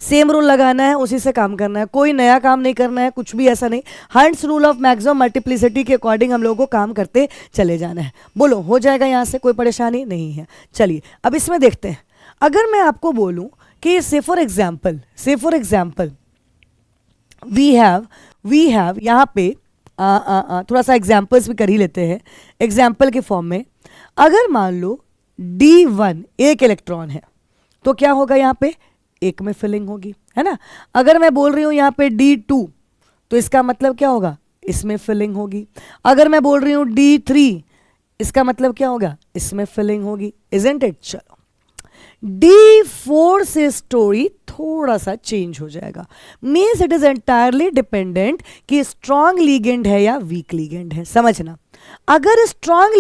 same rule लगाना है, उसी से काम करना है, कोई नया काम नहीं करना है, कुछ भी ऐसा नहीं, hunts rule of maximum multiplicity के अकॉर्डिंग हम लोगों को काम करते चले जाना है। बोलो हो जाएगा यहाँ से, कोई परेशानी नहीं है। चलिए अब इसमें देखते हैं, अगर मैं आपको बोलूं कि से फॉर एग्जाम्पल वी हैव यहाँ पे थोड़ा सा एग्जाम्पल्स भी कर ही लेते हैं एग्जाम्पल के फॉर्म में। अगर मान लो D1 एक इलेक्ट्रॉन है तो क्या होगा, यहाँ पे एक में फिलिंग होगी, है ना। अगर मैं बोल रही हूँ यहाँ पे D2 तो इसका मतलब क्या होगा, इसमें फिलिंग होगी। अगर मैं बोल रही हूँ D3 इसका मतलब क्या होगा, इसमें फिलिंग होगी, इजंट इट। चलो D4 से स्टोरी थोड़ा सा चेंज हो जाएगा, means it is entirely dependent कि स्ट्रॉन्ग लीगेंड है या वीक लीगेंड है। समझना, अगर स्ट्रॉन्ग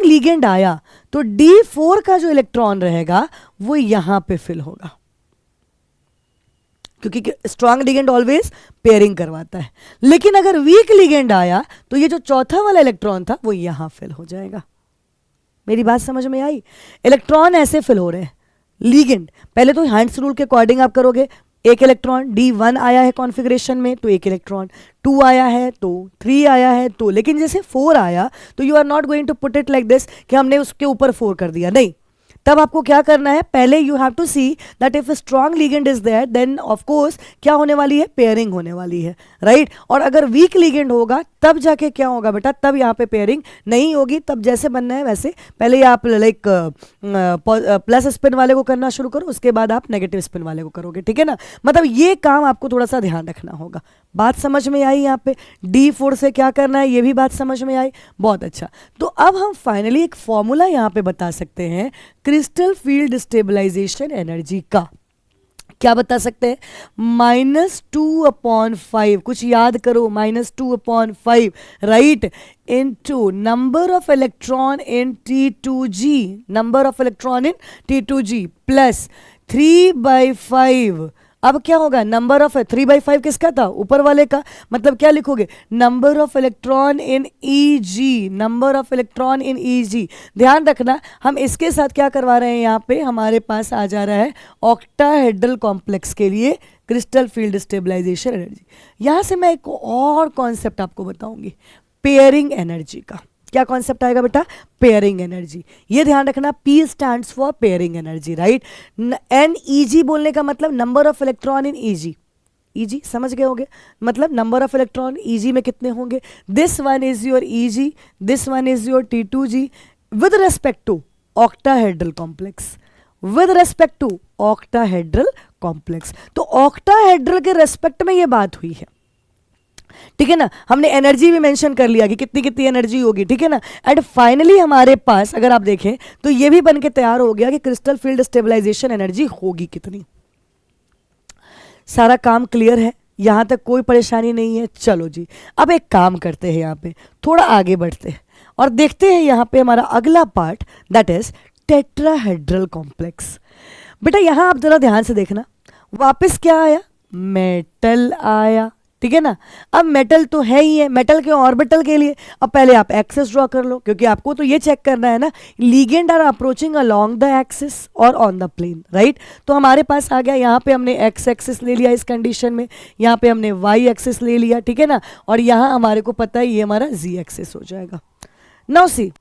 लीगेंड आया तो D4 का जो इलेक्ट्रॉन रहेगा वो यहां पे फिल होगा, क्योंकि स्ट्रॉन्ग लीगेंड ऑलवेज पेयरिंग करवाता है। लेकिन अगर वीक लीगेंड आया तो ये जो चौथा वाला इलेक्ट्रॉन था वो यहां फिल हो जाएगा। मेरी बात समझ में आई? इलेक्ट्रॉन ऐसे फिल हो रहे हैं, लीगेंड पहले तो हंट्स रूल के अकॉर्डिंग आप करोगे, एक इलेक्ट्रॉन D1 आया है कॉन्फ़िगरेशन में तो एक इलेक्ट्रॉन, 2 आया है तो 3 आया है तो, लेकिन जैसे 4 आया तो you are not going to put it like this कि हमने उसके ऊपर 4 कर दिया, नहीं। तब आपको क्या करना है, पहले you have to see that if strong ligand is there then of course क्या होने वाली है, पेयरिंग होने वाली है, राइट। और अगर वीक लीगेंड होगा तब जाके क्या होगा बेटा, तब यहाँ पे पेयरिंग नहीं होगी। तब जैसे बनना है वैसे, पहले आप लाइक प्लस स्पिन वाले को करना शुरू करो, उसके बाद आप नेगेटिव स्पिन वाले को करोगे, ठीक है ना। मतलब ये काम आपको थोड़ा सा ध्यान रखना होगा। बात समझ में आई? यहाँ पे D4 से क्या करना है ये भी बात समझ में आई, बहुत अच्छा। तो अब हम फाइनली एक फॉर्मूला यहाँ पे बता सकते हैं क्रिस्टल फील्ड स्टेबलाइजेशन एनर्जी का। क्या बता सकते हैं, -2/5, कुछ याद करो, -2/5 right, into number of electron in T2G plus 3/5। अब क्या होगा, नंबर ऑफ 3/5 किसका था, ऊपर वाले का, मतलब क्या लिखोगे, number of electron in EG। ध्यान रखना, हम इसके साथ क्या करवा रहे हैं, यहाँ पे हमारे पास आ जा रहा है ऑक्टाहेड्रल कॉम्प्लेक्स के लिए क्रिस्टल फील्ड स्टेबलाइजेशन एनर्जी। यहां से मैं एक और कॉन्सेप्ट आपको बताऊंगी, पेयरिंग एनर्जी का। क्या कॉन्सेप्ट आएगा बेटा, पेयरिंग एनर्जी। ये ध्यान रखना, P stands for pairing energy, right. NEG बोलने का मतलब number of electron in EG समझ गए होंगे, मतलब नंबर ऑफ इलेक्ट्रॉन EG में कितने होंगे। This one is your EG, this one is your T2G with respect to octahedral complex. तो ऑक्टाहेड्रल के रेस्पेक्ट में ये बात हुई है, ठीक है ना। हमने एनर्जी भी मेंशन कर लिया कि कितनी कितनी एनर्जी होगी, ठीक है ना। एंड फाइनली हमारे पास अगर आप देखें तो ये भी बन के तैयार हो गया कि क्रिस्टल फील्ड स्टेबलाइजेशन एनर्जी होगी कितनी। सारा काम क्लियर है, यहां तक कोई परेशानी नहीं है। चलो जी, अब एक काम करते हैं, यहाँ पे थोड़ा आगे बढ़ते हैं और देखते हैं यहाँ पे हमारा अगला part, that is tetrahedral complex. बेटा यहां आप जरा ध्यान से देखना, वापस क्या आया, मेटल आया, ठीक है ना। अब मेटल तो है ही है, मेटल के ऑर्बिटल के लिए अब पहले आप एक्सिस ड्रॉ कर लो, क्योंकि आपको तो ये चेक करना है ना, ligand are approaching along the axis और ऑन द प्लेन, राइट। तो हमारे पास आ गया, यहाँ पे हमने एक्स एक्सिस ले लिया इस कंडीशन में, यहाँ पे हमने वाई एक्सिस ले लिया, ठीक है ना। और यहाँ हमारे को पता है ये हमारा जी एक्सिस हो जाएगा। नाउ सी,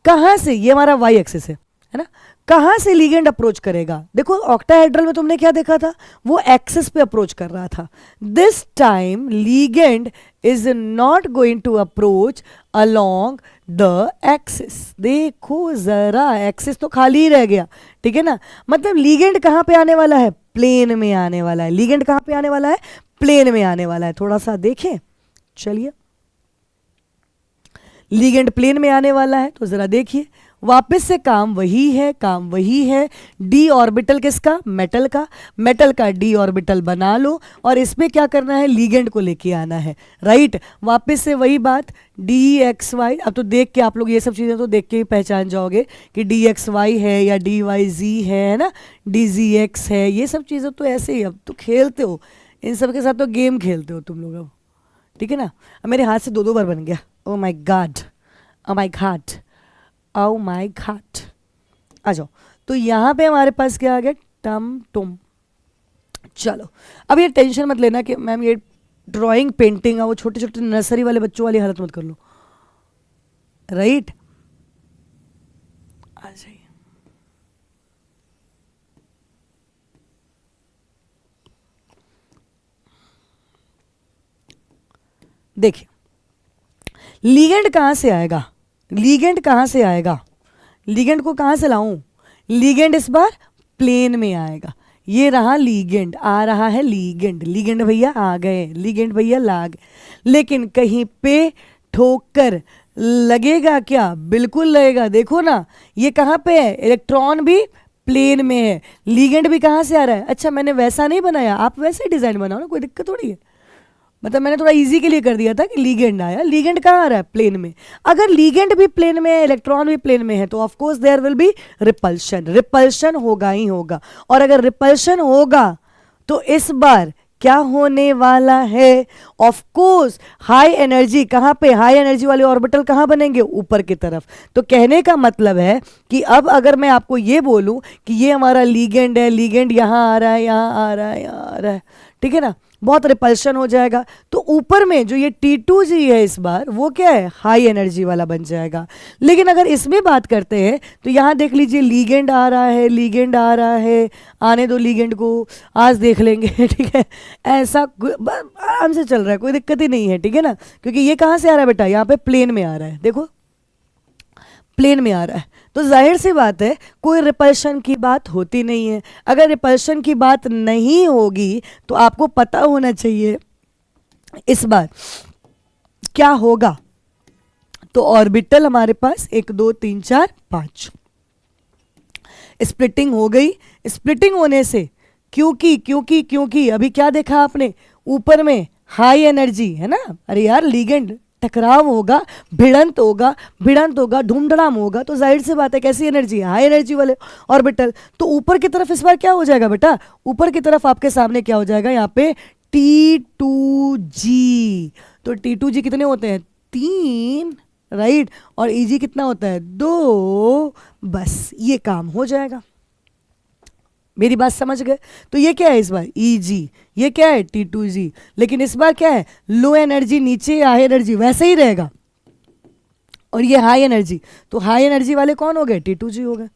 कहाँ से, ये हमारा वाई एक्सिस है ना, कहां से लीगेंड अप्रोच करेगा। देखो ऑक्टाहेड्रल में तुमने क्या देखा था, वो एक्सिस पे अप्रोच कर रहा था। This time ligand is not going to approach along the axis. देखो जरा, एक्सिस तो खाली ही रह गया, ठीक है ना। मतलब लीगेंड कहां पे आने वाला है, प्लेन में आने वाला है। लीगेंड कहां पे आने वाला है, प्लेन में आने वाला है। थोड़ा सा देखें, चलिए लीगेंड प्लेन में आने वाला है तो जरा देखिए, वापस से काम वही है, काम वही है। डी ऑर्बिटल किसका? मेटल का। मेटल का डी ऑर्बिटल बना लो और इसमें क्या करना है? लीगेंड को लेके आना है, राइट। वापस से वही बात, डी एक्स वाई। अब तो देख के आप लोग ये सब चीज़ें तो देख के ही पहचान जाओगे कि डी एक्स वाई है या डी वाई जी है ना, डी जी एक्स है। ये सब चीज़ें तो ऐसे ही, अब तो खेलते हो इन सब के साथ, तो गेम खेलते हो तुम लोग अब, ठीक है ना। अब मेरे हाथ से दो दो बार बन गया। ओ माई गॉड, ओ माई गॉड, ओ माई गॉड। आ जाओ, तो यहाँ पे हमारे पास क्या आ गया? टम टुम। चलो, अब ये टेंशन मत लेना कि मैम ये ड्राइंग पेंटिंग है, वो छोटे छोटे नर्सरी वाले बच्चों वाली हालत मत कर लो, राइट। आ जाइए। देखिए, लीगेंड कहाँ से आएगा? लीगेंड कहाँ से आएगा? लीगेंड को कहाँ से लाऊं? लीगेंड इस बार प्लेन में आएगा। ये रहा लीगेंड, आ रहा है लीगेंड। लीगेंड भैया आ गए, लीगेंड भैया ला गए। लेकिन कहीं पे ठोकर लगेगा क्या? बिल्कुल लगेगा। देखो ना, ये कहाँ पे है? इलेक्ट्रॉन भी प्लेन में है, लीगेंड भी कहाँ से आ रहा है? अच्छा, मैंने वैसा नहीं बनाया, आप वैसे डिजाइन बनाओ ना, कोई दिक्कत थोड़ी है। मतलब मैंने थोड़ा इजी के लिए कर दिया था कि लीगेंड आया। लीगेंड कहाँ आ रहा है? प्लेन में। अगर लीगेंड भी प्लेन में है, इलेक्ट्रॉन भी प्लेन में है, तो of course there will be repulsion. Repulsion होगा ही होगा। और अगर रिपल्शन होगा तो इस बार क्या होने वाला है? Of course high energy. कहाँ पे? हाई एनर्जी वाले ऑर्बिटल कहाँ बनेंगे? ऊपर की तरफ। तो कहने का मतलब है कि अब अगर मैं आपको ये बोलूं कि ये हमारा लीगेंड है, लीगेंड यहाँ आ रहा है, यहाँ आ रहा है, यहाँ आ रहा है, ठीक है ना, बहुत रिपल्शन हो जाएगा। तो ऊपर में जो ये T2G है इस बार, वो क्या है? हाई एनर्जी वाला बन जाएगा। लेकिन अगर इसमें बात करते हैं तो यहाँ देख लीजिए, लीगेंड आ रहा है, लीगेंड आ रहा है, आने दो लीगेंड को, आज देख लेंगे ठीक है। ऐसा आराम से चल रहा है, कोई दिक्कत ही नहीं है, ठीक है ना। क्योंकि ये कहाँ से आ रहा है बेटा? यहाँ पे प्लेन में आ रहा है, देखो प्लेन में आ रहा है। तो जाहिर सी बात है, कोई रिपल्शन की बात होती नहीं है। अगर रिपल्शन की बात नहीं होगी तो आपको पता होना चाहिए इस बार क्या होगा। तो ऑर्बिटल हमारे पास 1 2 3 4 5, स्प्लिटिंग हो गई। स्प्लिटिंग होने से क्योंकि अभी क्या देखा आपने? ऊपर में हाई एनर्जी है ना। अरे यार, लीगेंड टकराव होगा, भिड़ंत होगा, धूमधड़ाम होगा, तो जाहिर सी बात है कैसी एनर्जी? हाई एनर्जी वाले ऑर्बिटल। तो ऊपर की तरफ इस बार क्या हो जाएगा बेटा? ऊपर की तरफ आपके सामने क्या हो जाएगा? यहाँ पे T2G। तो T2G कितने होते हैं? 3, राइट। और Eg कितना होता है? 2। बस ये काम हो जाएगा। मेरी बात समझ गए? तो ये क्या है इस बार? Eg। ये क्या है? T2G। लेकिन इस बार क्या है? लो एनर्जी नीचे, हाई एनर्जी वैसे ही रहेगा। और ये हाई एनर्जी, तो हाई एनर्जी वाले कौन हो गए? T2G हो गए।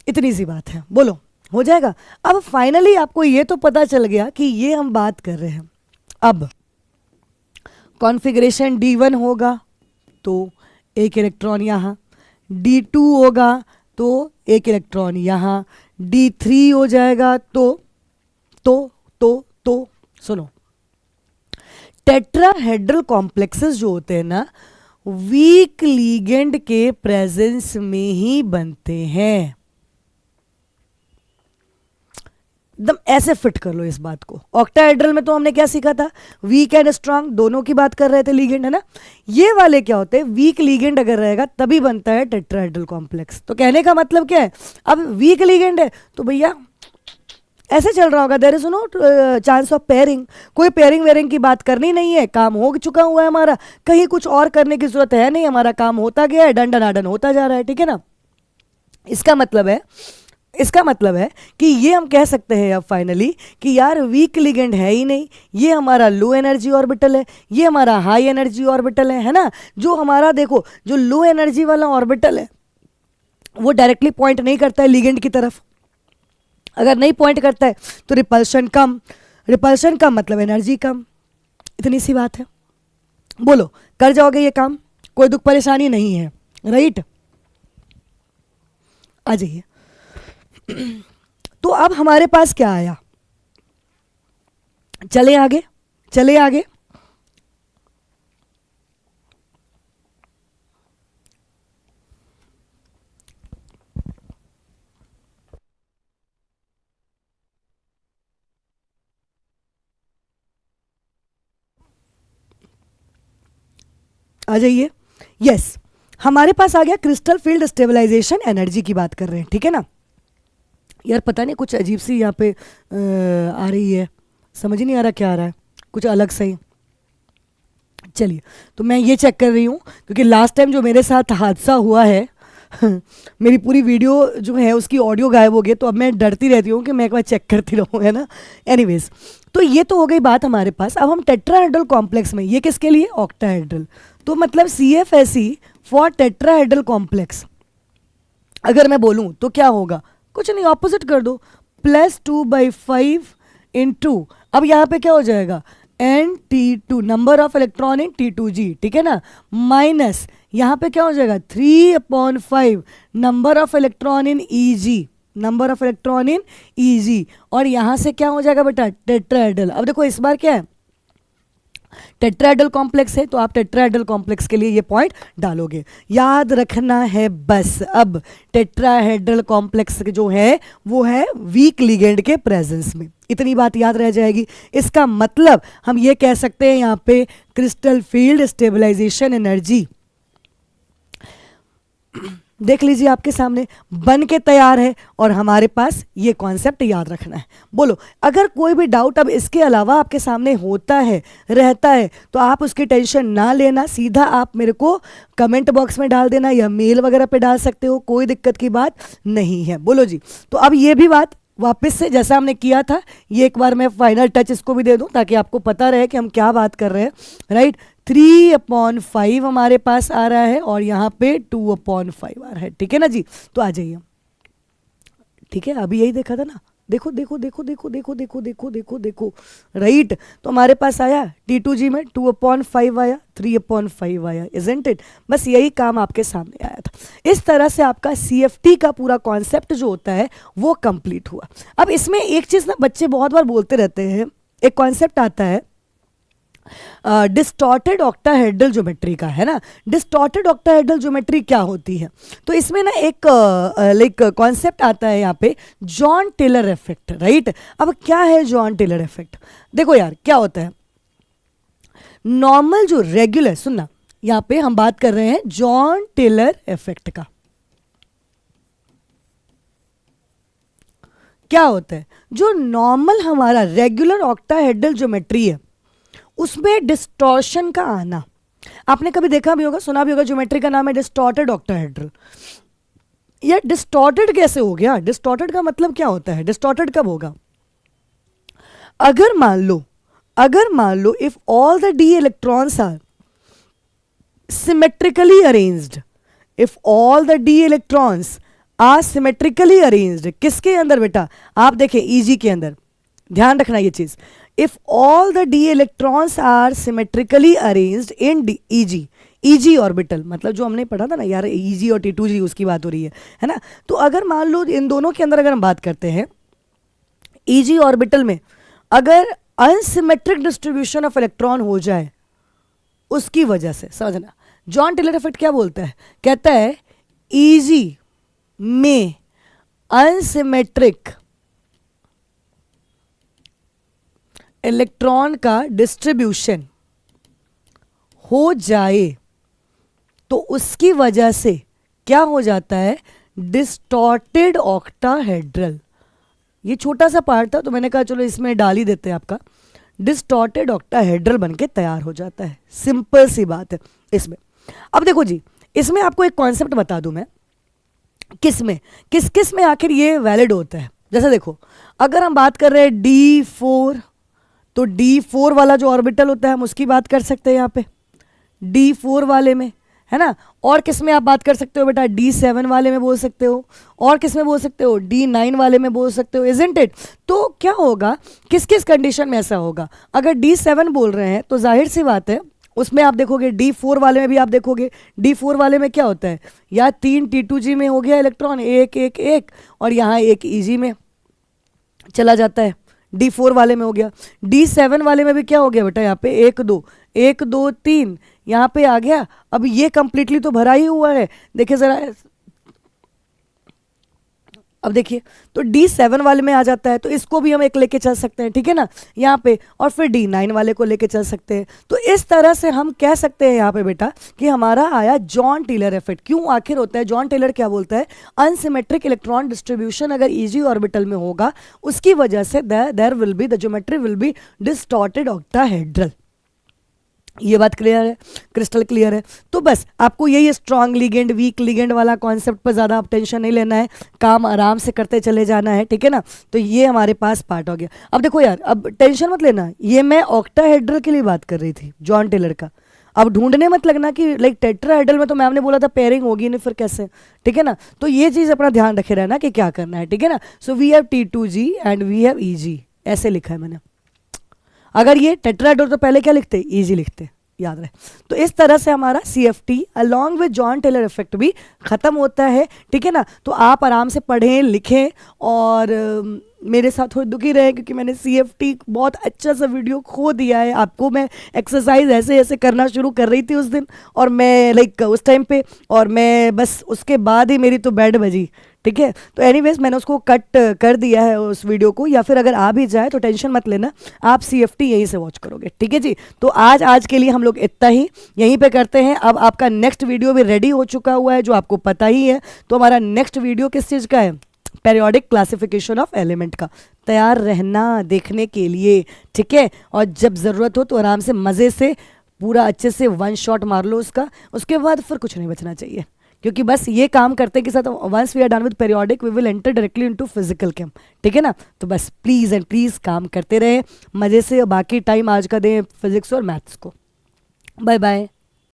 इतनी सी बात है, बोलो हो जाएगा। अब फाइनली आपको ये तो पता चल गया कि ये हम बात कर रहे हैं। अब कॉन्फ़िगरेशन D1 होगा तो एक इलेक्ट्रॉन यहाँ, D2 होगा तो एक इलेक्ट्रॉन यहाँ, D3 हो जाएगा तो सुनो, टेट्राहेड्रल कॉम्प्लेक्सेस जो होते हैं ना, वीक लीगेंड के प्रेजेंस में ही बनते हैं। एकदम ऐसे फिट कर लो इस बात को। ऑक्टाहेड्रल में तो हमने क्या सीखा था? वीक एंड स्ट्रांग दोनों की बात कर रहे थे, लीगेंड है ना। ये वाले क्या होते हैं? वीक लीगेंड अगर रहेगा तभी बनता है टेट्राहेड्रल कॉम्प्लेक्स। तो कहने का मतलब क्या है? अब वीक लीगेंड है तो भैया ऐसे चल रहा होगा, there is no chance of pairing. कोई पेयरिंग वेयरिंग की बात करनी नहीं है, काम हो चुका हुआ है हमारा, कहीं कुछ और करने की जरूरत है नहीं, हमारा काम होता गया है, डन डनाडन होता जा रहा है, ठीक है ना। इसका मतलब है कि ये हम कह सकते हैं अब फाइनली कि यार वीक लिगेंड है ही नहीं, ये हमारा लो एनर्जी ऑर्बिटल है, ये हमारा हाई एनर्जी ऑर्बिटल है ना। जो हमारा देखो, जो लो एनर्जी वाला ऑर्बिटल है वो डायरेक्टली पॉइंट नहीं करता है लिगेंड की तरफ। अगर नहीं पॉइंट करता है तो रिपल्शन कम, रिपल्शन कम मतलब एनर्जी कम। इतनी सी बात है, बोलो कर जाओगे ये काम? कोई दुख परेशानी नहीं है, राइट। आ जाइए। तो अब हमारे पास क्या आया? चले आगे, चले आगे। आ जाइए। यस, हमारे पास आ गया क्रिस्टल फील्ड स्टेबलाइजेशन एनर्जी की बात कर रहे हैं, ठीक है ना। यार पता नहीं कुछ अजीब सी यहाँ पे आ रही है, समझ ही नहीं आ रहा क्या आ रहा है, कुछ अलग सही। चलिए, तो मैं ये चेक कर रही हूँ क्योंकि लास्ट टाइम जो मेरे साथ हादसा हुआ है मेरी पूरी वीडियो जो है उसकी ऑडियो गायब हो गई, तो अब मैं डरती रहती हूँ कि मैं एक बार चेक करती रहूँ, है ना। एनीवेज, तो ये तो हो गई बात हमारे पास। अब हम टेट्राहेड्रल कॉम्प्लेक्स में, ये किसके लिए, ऑक्टाहेड्रल, तो मतलब CFSE फॉर टेट्राहेड्रल कॉम्प्लेक्स अगर मैं बोलूँ तो क्या होगा, कुछ नहीं, ऑपोजिट कर दो, +2/5 इंटू, अब यहाँ पे क्या हो जाएगा, N-T2 number of electron in T2G, ठीक है ना, माइनस यहाँ पे क्या हो जाएगा 3/5 number of electron in EG, number of electron in EG, और यहाँ से क्या हो जाएगा बेटा, टेट्राहेड्रल। अब देखो इस बार क्या है, टेट्राहेड्रल कॉम्प्लेक्स है, तो आप टेट्राहेड्रल कॉम्प्लेक्स के लिए ये पॉइंट डालोगे, याद रखना है बस। अब टेट्राहेड्रल कॉम्प्लेक्स जो है वो है वीक लिगेंड के प्रेजेंस में, इतनी बात याद रह जाएगी। इसका मतलब हम ये कह सकते हैं यहाँ पे क्रिस्टल फील्ड स्टेबलाइजेशन एनर्जी देख लीजिए आपके सामने बन के तैयार है, और हमारे पास ये कॉन्सेप्ट याद रखना है। बोलो, अगर कोई भी डाउट अब इसके अलावा आपके सामने होता है, रहता है, तो आप उसकी टेंशन ना लेना, सीधा आप मेरे को कमेंट बॉक्स में डाल देना या मेल वगैरह पे डाल सकते हो, कोई दिक्कत की बात नहीं है। बोलो जी, तो अब ये भी बात वापस से जैसा हमने किया था, ये एक बार मैं फाइनल टच इसको भी दे दूं ताकि आपको पता रहे कि हम क्या बात कर रहे हैं, राइट। 3/5 हमारे पास आ रहा है और यहाँ पे 2/5 आ रहा है, ठीक है ना जी। तो आ जाइए, ठीक है, अभी यही देखा था ना, देखो देखो देखो देखो देखो देखो देखो देखो देखो, राइट। तो हमारे पास आया T2G में 2/5 आया, 3/5 आया, इजंट इट। बस यही काम आपके सामने आया था। इस तरह से आपका CFT का पूरा कॉन्सेप्ट जो होता है वो कंप्लीट हुआ। अब इसमें एक चीज़ ना बच्चे बहुत बार बोलते रहते हैं, एक कॉन्सेप्ट आता है डिस्टॉर्टेड ऑक्टाहेड्रल ज्योमेट्री का, है ना। डिस्टॉर्टेड ऑक्टाहेड्रल ज्योमेट्री क्या होती है, तो इसमें ना एक लाइक कॉन्सेप्ट आता है यहाँ पे, जॉन टेलर इफेक्ट, राइट। अब क्या है जॉन टेलर इफेक्ट, देखो यार क्या होता है, नॉर्मल जो रेगुलर, सुनना यहाँ पे हम बात कर रहे हैं जॉन टेलर इफेक्ट का। क्या होता है, जो नॉर्मल हमारा रेगुलर ऑक्टाहेड्रल ज्योमेट्री है उसमें डिस्टॉर्शन का आना, आपने कभी देखा भी होगा, सुना भी होगा, ज्योमेट्री का नाम है डिस्टॉर्टेड ऑक्टाहेड्रल। ये डिस्टॉर्टेड कैसे हो गया, डिस्टॉर्टेड का मतलब क्या होता है, डिस्टॉर्टेड कब होगा, अगर मान लो if all the d electrons are symmetrically arranged, if all the d electrons are symmetrically arranged, किसके अंदर बेटा, आप देखें EG के अंदर, ध्यान रखना ये चीज, if all the d electrons are symmetrically arranged in EG orbital, मतलब जो हमने पढ़ा था ना यार, EG और T2G उसकी बात हो रही है ना। तो अगर मान लो इन दोनों के अंदर अगर हम बात करते हैं, EG ऑर्बिटल में अगर अनसिमेट्रिक डिस्ट्रीब्यूशन ऑफ इलेक्ट्रॉन हो जाए, उसकी वजह से, समझना, जॉन टेलर इफेक्ट क्या बोलता है, कहता है EG में अनसिमेट्रिक इलेक्ट्रॉन का डिस्ट्रीब्यूशन हो जाए तो उसकी वजह से क्या हो जाता है, डिस्टॉर्टेड ऑक्टाहेड्रल। ये छोटा सा पार्ट था तो मैंने कहा चलो इसमें डाल ही देते हैं, आपका डिस्टॉर्टेड ऑक्टाहेड्रल बनके तैयार हो जाता है, सिंपल सी बात है इसमें। अब देखो जी, इसमें आपको एक कॉन्सेप्ट बता दूं मैं, किस किस में आखिर ये वैलिड होता है। जैसे देखो, अगर हम बात कर रहे हैं D4, तो D4 वाला जो ऑर्बिटल होता है हम उसकी बात कर सकते हैं यहाँ पे, D4 वाले में, है ना। और किस में आप बात कर सकते हो बेटा, D7 वाले में बोल सकते हो, और किस में बोल सकते हो, D9 वाले में बोल सकते हो, इजंट इट। तो क्या होगा, किस किस कंडीशन में ऐसा होगा, अगर D7 बोल रहे हैं तो जाहिर सी बात है उसमें आप देखोगे, D4 वाले में भी आप देखोगे, D4 वाले में क्या होता है, या 3 T2G में हो गया इलेक्ट्रॉन, एक एक एक, और यहाँ एक EG में चला जाता है, D4 वाले में हो गया। D7 वाले में भी क्या हो गया बेटा, यहाँ पे 1 2 3 यहाँ पे आ गया। अब ये कंप्लीटली तो भरा ही हुआ है, देखिए जरा, अब देखिए, तो D7 वाले में आ जाता है, तो इसको भी हम एक लेके चल सकते हैं, ठीक है ना, यहाँ पे, और फिर D9 वाले को लेके चल सकते हैं। तो इस तरह से हम कह सकते हैं यहाँ पे बेटा कि हमारा आया जॉन टेलर इफेक्ट। क्यों आखिर होता है? जॉन टेलर क्या बोलता है? अनसिमेट्रिक इलेक्ट्रॉन डिस्ट्रीब्यूशन अगर ईजी ऑर्बिटल में होगा, उसकी वजह से there will be the geometry will be distorted octahedral. ये बात क्लियर है, क्रिस्टल क्लियर है। तो बस आपको यही स्ट्रॉन्ग लिगेंड वीक लिगेंड वाला कॉन्सेप्ट पर ज़्यादा आप टेंशन नहीं लेना है, काम आराम से करते चले जाना है, ठीक है ना। तो ये हमारे पास पार्ट हो गया। अब देखो यार, अब टेंशन मत लेना, ये मैं ऑक्टाहेड्रल के लिए बात कर रही थी, जॉन टेलर का। अब ढूंढने मत लगना कि लाइक टेट्राहेड्रल में तो मैम ने बोला था पेयरिंग होगी नहीं, फिर कैसे, ठीक है ना। तो ये चीज़ अपना ध्यान रखे रहना कि क्या करना है, ठीक है ना। So we have T2G and we have EG, ऐसे लिखा है मैंने। अगर ये टेट्राहेड्रल तो पहले क्या लिखते? EG लिखते, याद रहे। तो इस तरह से हमारा CFT along with Jahn Teller effect भी खत्म होता है, ठीक है ना। तो आप आराम से पढ़ें लिखें और मेरे साथ थोड़ी दुखी रहे, क्योंकि मैंने CFT बहुत अच्छा सा वीडियो खो दिया है आपको। मैं एक्सरसाइज ऐसे ऐसे करना शुरू कर रही थी उस दिन, और मैं लाइक उस टाइम पे, और मैं बस उसके बाद ही मेरी तो बेड बजी, ठीक है। तो एनीवेज मैंने उसको कट कर दिया है उस वीडियो को, या फिर अगर आ भी जाए तो टेंशन मत लेना, आप CFT यहीं से वॉच करोगे, ठीक है जी। तो आज के लिए हम लोग इतना ही यहीं पे करते हैं। अब आपका नेक्स्ट वीडियो भी रेडी हो चुका हुआ है, जो आपको पता ही है। तो हमारा नेक्स्ट वीडियो किस चीज़ का है? पेरियोडिक क्लासिफिकेशन ऑफ एलिमेंट का। तैयार रहना देखने के लिए, ठीक है। और जब ज़रूरत हो तो आराम से मज़े से पूरा अच्छे से वन शॉट मार लो उसका, उसके बाद फिर कुछ नहीं बचना चाहिए, क्योंकि बस ये काम करते के साथ once we are done with periodic we will enter directly into physical chem, ठीक है ना। तो बस प्लीज़ एंड प्लीज़ काम करते रहे मज़े से, बाकी टाइम आज का दें फिजिक्स और मैथ्स को। Bye bye.